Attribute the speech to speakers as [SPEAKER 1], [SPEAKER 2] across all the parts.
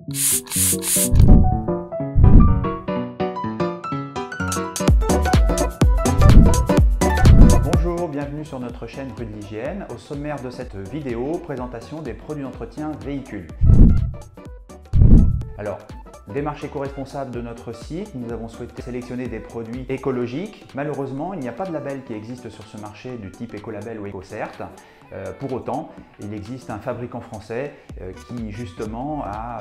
[SPEAKER 1] Bonjour, bienvenue sur notre chaîne Rue de l'Hygiène. Au sommaire de cette vidéo, présentation des produits d'entretien véhicules. Alors, démarche éco-responsable de notre site, nous avons souhaité sélectionner des produits écologiques. Malheureusement, il n'y a pas de label qui existe sur ce marché du type Ecolabel ou EcoCert. Pour autant, il existe un fabricant français qui justement a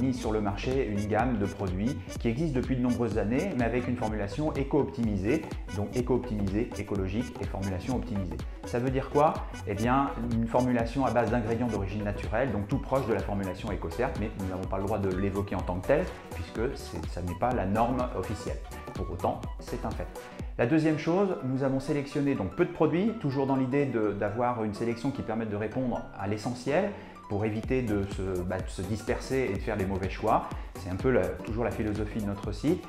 [SPEAKER 1] mis sur le marché une gamme de produits qui existe depuis de nombreuses années, mais avec une formulation éco-optimisée, donc éco-optimisée, écologique et formulation optimisée. Ça veut dire quoi? Eh bien, une formulation à base d'ingrédients d'origine naturelle, donc tout proche de la formulation EcoCert, mais nous n'avons pas le droit de l'évoquer en tant que tel, puisque ça n'est pas la norme officielle. Pour autant, c'est un fait. La deuxième chose, nous avons sélectionné donc peu de produits, toujours dans l'idée d'avoir une sélection qui permette de répondre à l'essentiel, pour éviter de se disperser et de faire les mauvais choix. C'est un peu toujours la philosophie de notre site.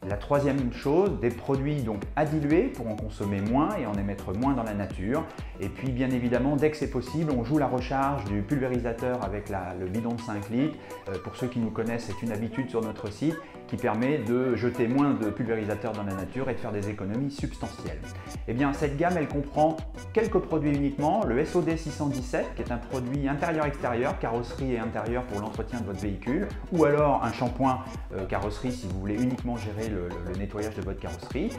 [SPEAKER 1] La troisième chose, des produits donc à diluer pour en consommer moins et en émettre moins dans la nature. Et puis bien évidemment, dès que c'est possible, on joue la recharge du pulvérisateur avec le bidon de 5 litres. Pour ceux qui nous connaissent, c'est une habitude sur notre site qui permet de jeter moins de pulvérisateur dans la nature et de faire des économies substantielles. Eh bien, cette gamme, elle comprend quelques produits uniquement. Le SOD 617, qui est un produit intérieur-extérieur, carrosserie et intérieur pour l'entretien de votre véhicule, ou alors un shampoing carrosserie si vous voulez uniquement gérer le nettoyage de votre carrosserie.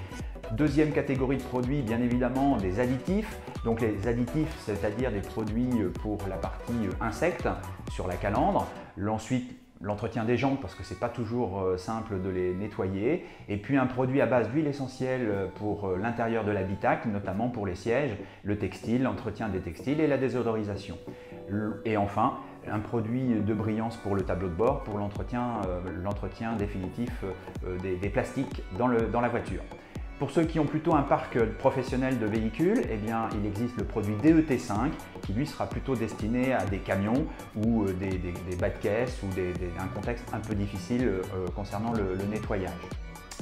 [SPEAKER 1] Deuxième catégorie de produits, bien évidemment, des additifs. Donc les additifs, c'est-à-dire des produits pour la partie insectes sur la calandre. Ensuite, l'entretien des jantes parce que c'est pas toujours simple de les nettoyer, et puis un produit à base d'huile essentielle pour l'intérieur de l'habitacle, notamment pour les sièges, le textile, l'entretien des textiles et la désodorisation. Et enfin, un produit de brillance pour le tableau de bord pour l'entretien définitif des plastiques dans la voiture. Pour ceux qui ont plutôt un parc professionnel de véhicules, eh bien, il existe le produit DET5 qui lui sera plutôt destiné à des camions ou des bas de caisse ou un contexte un peu difficile concernant le nettoyage.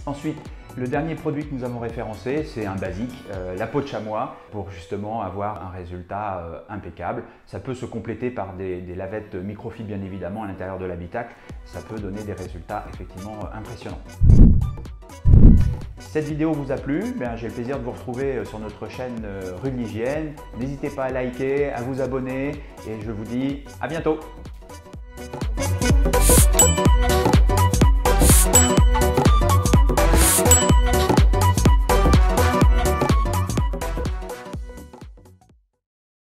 [SPEAKER 1] Ensuite, le dernier produit que nous avons référencé, c'est un basique, la peau de chamois, pour justement avoir un résultat impeccable. Ça peut se compléter par des lavettes microfibres bien évidemment à l'intérieur de l'habitacle. Ça peut donner des résultats effectivement impressionnants. Si cette vidéo vous a plu, j'ai le plaisir de vous retrouver sur notre chaîne Rue de l'Hygiène. N'hésitez pas à liker, à vous abonner et je vous dis à bientôt.